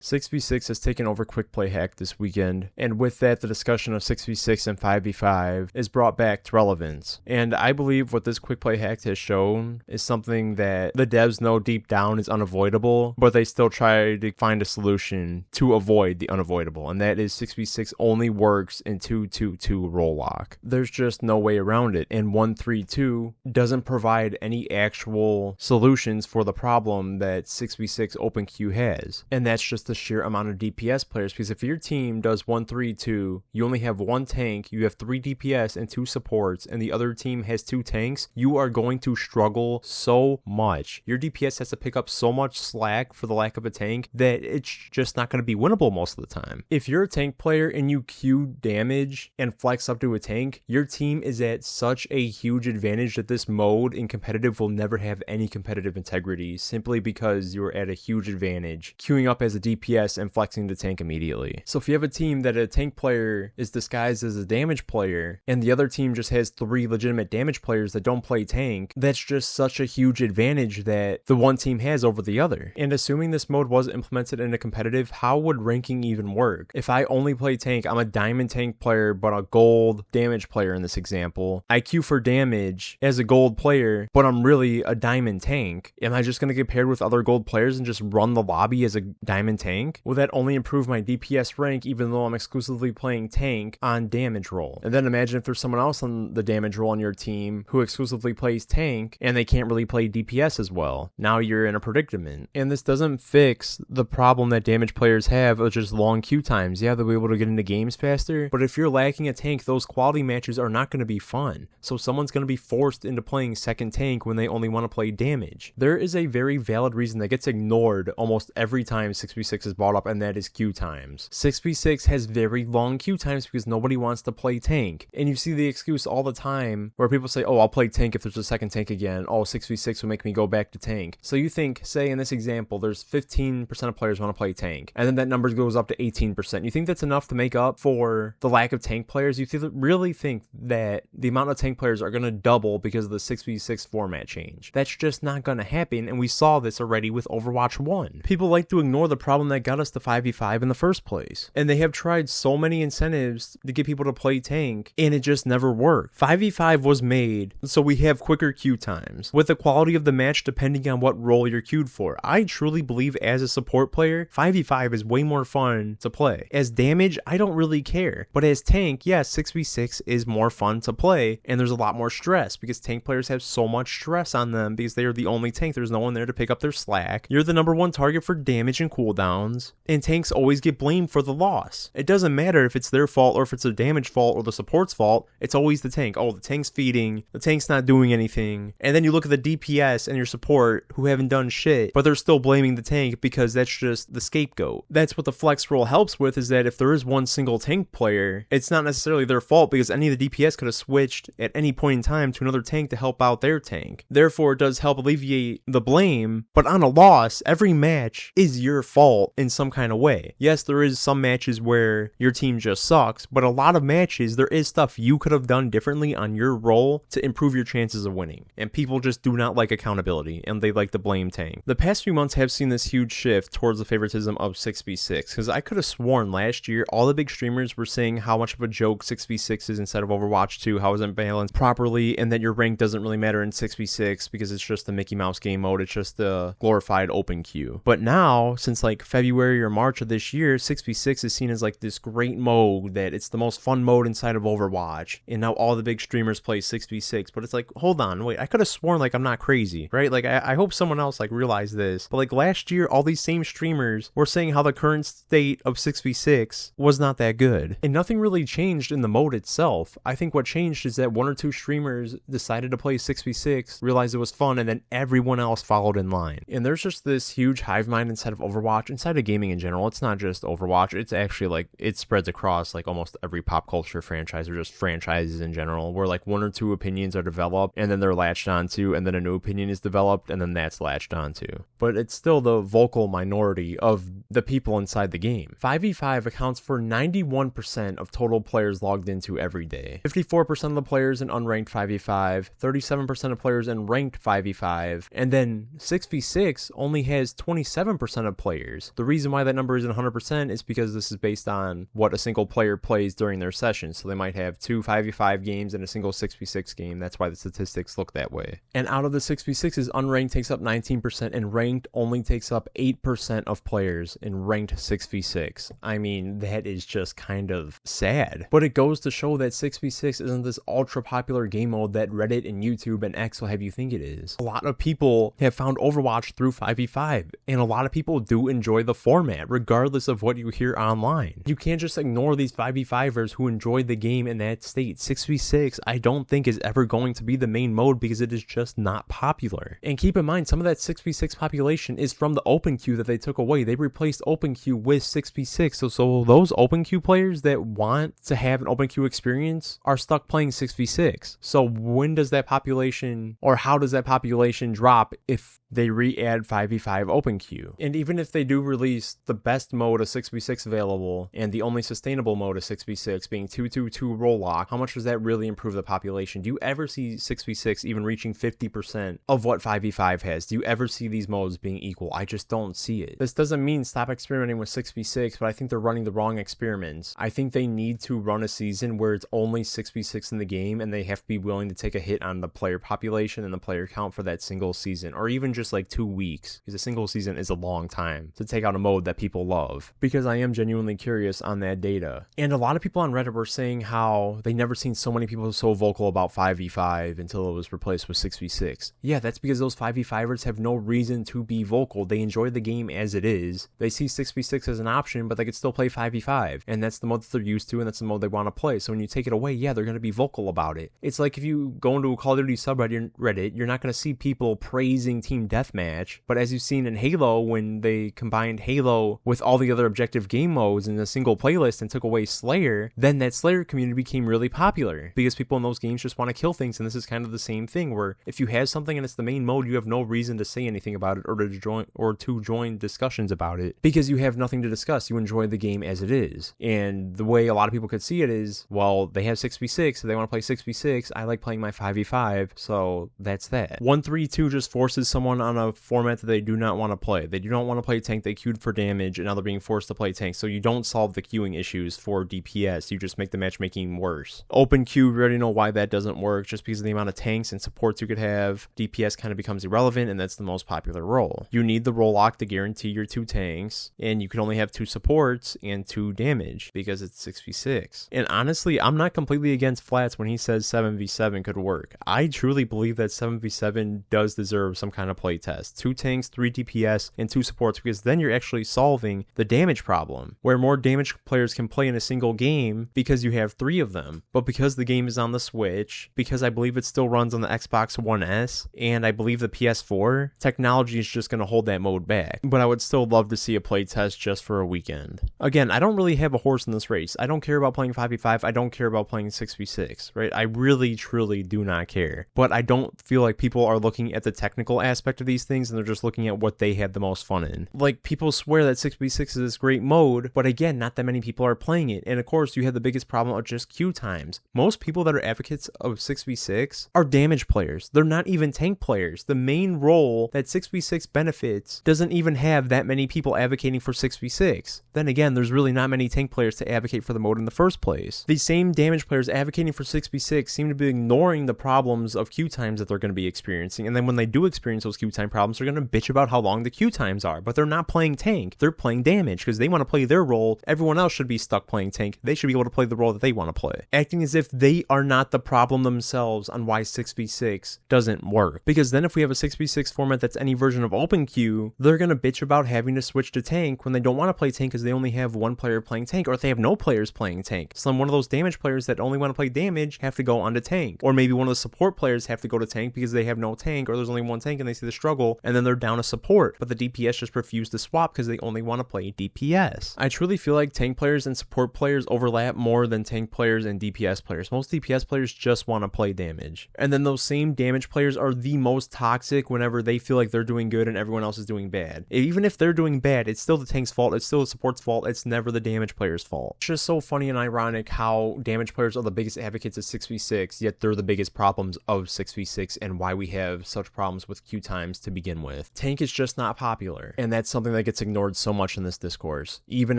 6v6 has taken over Quick Play Hack this weekend, and with that, the discussion of 6v6 and 5v5 is brought back to relevance. And I believe what this Quick Play Hack has shown is something that the devs know deep down is unavoidable, but they still try to find a solution to avoid the unavoidable, and that is 6v6 only works in 2-2-2 role lock. There's just no way around it, and 1-3-2 doesn't provide any actual solutions for the problem that 6v6 open queue has, and that's just the sheer amount of DPS players, because if your team does 1-3-2, you only have one tank, you have 3 DPS and 2 supports, and the other team has 2 tanks, you are going to struggle so much. Your DPS has to pick up so much slack for the lack of a tank that it's just not going to be winnable most of the time. If you're a tank player and you queue damage and flex up to a tank, your team is at such a huge advantage that this mode in competitive will never have any competitive integrity, simply because you're at a huge advantage queuing up as a DPS and flexing the tank immediately. So if you have a team that a tank player is disguised as a damage player and the other team just has 3 legitimate damage players that don't play tank, that's just such a huge advantage that the one team has over the other. And assuming this mode was implemented in a competitive, how would ranking even work? If I only play tank, I'm a diamond tank player but a gold damage player in this example. I queue for damage as a gold player, but I'm really a diamond tank. Am I just going to get paired with other gold players and just run the lobby as a diamond tank? Will that only improve my DPS rank even though I'm exclusively playing tank on damage roll? And then imagine if there's someone else on the damage roll on your team who exclusively plays tank and they can't really play DPS as well. Now you're in a predicament. And this doesn't fix the problem that damage players have of just long queue times. Yeah, they'll be able to get into games faster, but if you're lacking a tank, those quality matches are not going to be fun. So someone's going to be forced into playing second tank when they only want to play damage. There is a very valid reason that gets ignored almost every time 6v6 is brought up, and that is queue times. 6v6 has very long queue times because nobody wants to play tank. And you see the excuse all the time where people say, oh, I'll play tank if there's a second tank again. Oh, 6v6 will make me go back to tank. So you think, say in this example, there's 15% of players want to play tank, and then that number goes up to 18%. You think that's enough to make up for the lack of tank players? You really think that the amount of tank players are going to double because of the 6v6 format change? That's just not going to happen, and we saw this already with Overwatch 1. People like to ignore the problem that got us to 5v5 in the first place, and they have tried so many incentives to get people to play tank, and it just never worked. 5v5 was made so we have quicker queue times, with the quality of the match depending on what role you're queued for. I truly believe as a support player, 5v5 is way more fun to play. As damage, I don't really care, but as tank, yes, 6v6 is more fun to play, and there's a lot more stress because tank players have so much stress on them because they are the only tank. There's no one there to pick up their slack. You're the number 1 target for damage and cooldowns, and tanks always get blamed for the loss. It doesn't matter if it's their fault or if it's a damage fault or the support's fault, it's always the tank. Oh, the tank's feeding, the tank's not doing anything. And then you look at the DPS and your support who haven't done shit, but they're still blaming the tank because that's just the scapegoat. That's what the flex role helps with, is that if there is one single tank player, it's not necessarily their fault because any of the DPS could have switched at any point in time to another tank to help out their tank. Therefore, it does help alleviate the blame, but on a loss, every match is your fault in some kind of way. Yes, there is some matches where your team just sucks, but a lot of matches, there is stuff you could have done differently on your role to improve your chances of winning. And people just do not like accountability, and they like to blame tank. The past few months have seen this huge shift towards the favoritism of 6v6, because I could have sworn last year all the big streamers were saying how much of a joke 6v6 is instead of Overwatch 2, how it isn't balanced properly, and that your rank doesn't really matter in 6v6 because it's just the Mickey Mouse game mode, it's just the glorified open queue. But now, since like February or March of this year, 6v6 is seen as like this great mode, that it's the most fun mode inside of Overwatch, and now all the big streamers play 6v6. But it's like, hold on, wait, I could have sworn like I'm not crazy, right? Like I hope someone else like realized this, but like last year all these same streamers were saying how the current state of 6v6 was not that good, and nothing really changed in the mode itself. I think what changed is that 1 or 2 streamers decided to play 6v6, realized it was fun, and then everyone else followed in line. And there's just this huge hive mind inside of Overwatch, inside of gaming in general. It's not just Overwatch, it's actually like it spreads across like almost every pop culture franchise, or just franchises in general, where like 1 or 2 opinions are developed and then they're latched onto, and then a new opinion is developed and then that's latched onto. But it's still the vocal minority of the people inside the game. 5v5 accounts for 91% of total players logged into every day. 54% of the players in unranked 5v5, 37% of players in ranked 5v5, and then 6v6 only has 27% of players. course, the reason why that number isn't 100% is because this is based on what a single player plays during their session. So they might have 2 5v5 games and a single 6v6 game. That's why the statistics look that way. And out of the 6v6s, unranked takes up 19% and ranked only takes up 8% of players in ranked 6v6. I mean, that is just kind of sad. But it goes to show that 6v6 isn't this ultra popular game mode that Reddit and YouTube and X will have you think it is. A lot of people have found Overwatch through 5v5, and a lot of people do enjoy the format, regardless of what you hear online. You can't just ignore these 5v5ers who enjoy the game in that state. 6v6, I don't think is ever going to be the main mode because it is just not popular. And keep in mind, some of that 6v6 population is from the open queue that they took away. They replaced open queue with 6v6. So those open queue players that want to have an open queue experience are stuck playing 6v6. So when does that population, or how does that population drop if they re-add 5v5 open queue? And even if they do release the best mode of 6v6 available and the only sustainable mode of 6v6 being 2-2-2 roll lock, how much does that really improve the population? Do you ever see 6v6 even reaching 50% of what 5v5 has? Do you ever see these modes being equal? I just don't see it. This doesn't mean stop experimenting with 6v6, but I think they're running the wrong experiments. I think they need to run a season where it's only 6v6 in the game and they have to be willing to take a hit on the player population and the player count for that single season, or even just like 2 weeks, because a single season is a long time to take out a mode that people love, because I am genuinely curious on that data. And a lot of people on Reddit were saying how they never seen so many people so vocal about 5v5 until it was replaced with 6v6. Yeah, that's because those 5v5ers have no reason to be vocal. They enjoy the game as it is. They see 6v6 as an option, but they could still play 5v5, and that's the mode that they're used to, and that's the mode they want to play. So when you take it away, yeah, they're going to be vocal about it. It's like if you go into a Call of Duty subreddit, you're not going to see people praising Team Deathmatch, but as you've seen in Halo, when they combined Halo with all the other objective game modes in a single playlist and took away Slayer, then that Slayer community became really popular because people in those games just want to kill things. And this is kind of the same thing, where if you have something and it's the main mode, you have no reason to say anything about it or to join discussions about it, because you have nothing to discuss. You enjoy the game as it is. And the way a lot of people could see it is, well, they have 6v6, so they want to play 6v6. I like playing my 5v5, so that's that. 132 just forces someone on a format that they do not want to play. They do not want to play tank. They queued for damage, and now they're being forced to play tank. So you don't solve the queuing issues for DPS. You just make the matchmaking worse. Open queue, we already know why that doesn't work. Just because of the amount of tanks and supports you could have, DPS kind of becomes irrelevant, and that's the most popular role. You need the roll lock to guarantee your 2 tanks, and you can only have 2 supports and 2 damage because it's 6v6. And honestly, I'm not completely against Flats when he says 7v7 could work. I truly believe that 7v7 does deserve some kind of play test. 2 tanks, 3 DPS, and 2 supports, because then you're actually solving the damage problem, where more damage players can play in a single game because you have 3 of them. But because the game is on the Switch, because I believe it still runs on the Xbox One S, and I believe the PS4, technology is just going to hold that mode back. But I would still love to see a play test just for a weekend. Again, I don't really have a horse in this race. I don't care about playing 5v5. I don't care about playing 6v6, right? I really, truly do not care. But I don't feel like people are looking at the technical aspect of these things, and they're just looking at what they had the most fun in. Like, people swear that 6v6 is this great mode, but again, not that many people are playing it. And of course, you have the biggest problem of just queue times. Most people that are advocates of 6v6 are damage players. They're not even tank players. The main role that 6v6 benefits doesn't even have that many people advocating for 6v6. Then again, there's really not many tank players to advocate for the mode in the first place. These same damage players advocating for 6v6 seem to be ignoring the problems of queue times that they're going to be experiencing. And then when they do experience those queue time problems, they're going to bitch about how long the queue times are. But they're not playing tank. They're playing damage because they want to play their role. Everyone else should be stuck playing tank. They should be able to play the role that they want to play. Acting as if they are not the problem themselves on why 6v6 doesn't work. Because then if we have a 6v6 format that's any version of open queue, they're going to bitch about having to switch to tank when they don't want to play tank because they only have one player playing tank, or if they have no players playing tank. So one of those damage players that only want to play damage have to go onto tank. Or maybe one of the support players have to go to tank because they have no tank, or there's only one tank and they see the struggle, and then they're down a support. But the DPS just refuse to swap because they only want to play DPS. I truly feel like tank players and support players overlap more than tank players and DPS players. Most DPS players just want to play damage. And then those same damage players are the most toxic whenever they feel like they're doing good and everyone else is doing bad. Even if they're doing bad, it's still the tank's fault. It's still the support's fault. It's never the damage player's fault. It's just so funny and ironic how damage players are the biggest advocates of 6v6, yet they're the biggest problems of 6v6 and why we have such problems with queue time times to begin with. Tank is just not popular, and that's something that gets ignored so much in this discourse. Even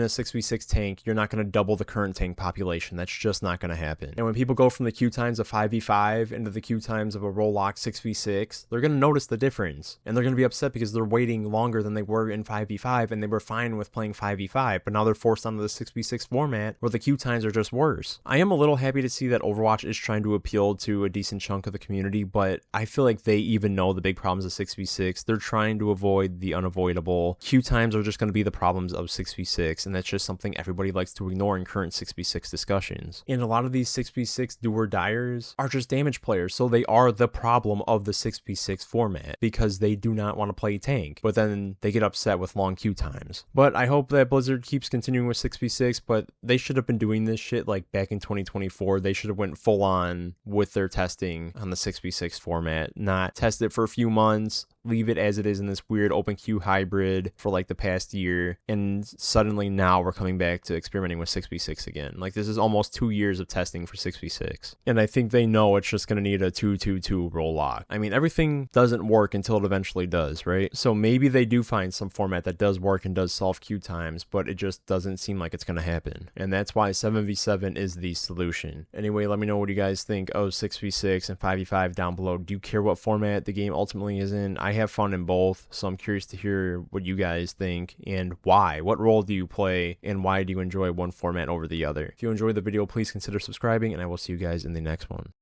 a 6v6 tank, you're not going to double the current tank population. That's just not going to happen. And when people go from the queue times of 5v5 into the queue times of a role lock 6v6, they're going to notice the difference, and they're going to be upset because they're waiting longer than they were in 5v5, and they were fine with playing 5v5, but now they're forced onto the 6v6 format where the queue times are just worse. I am a little happy to see that Overwatch is trying to appeal to a decent chunk of the community, but I feel like they even know the big problems of 6v6. They're trying to avoid the unavoidable. Queue times are just going to be the problems of 6v6, and that's just something everybody likes to ignore in current 6v6 discussions. And a lot of these 6v6 do or diers are just damage players, so they are the problem of the 6v6 format because they do not want to play tank, but then they get upset with long queue times. But I hope that Blizzard keeps continuing with 6v6, but they should have been doing this shit like back in 2024. They should have went full on with their testing on the 6v6 format, not test it for a few months, leave it as it is in this weird open queue hybrid for like the past year, and suddenly now we're coming back to experimenting with 6v6 again. Like, this is almost 2 years of testing for 6v6, and I think they know it's just going to need a 2-2-2 role lock. I mean, everything doesn't work until it eventually does, right? So maybe they do find some format that does work and does solve queue times, but it just doesn't seem like it's going to happen, and that's why 7v7 is the solution. Anyway, let me know what you guys think of 6v6 and 5v5 down below. Do you care what format the game ultimately is in? I have fun in both, so I'm curious to hear what you guys think and why. What role do you play, and why do you enjoy one format over the other? If you enjoyed the video, please consider subscribing, and I will see you guys in the next one.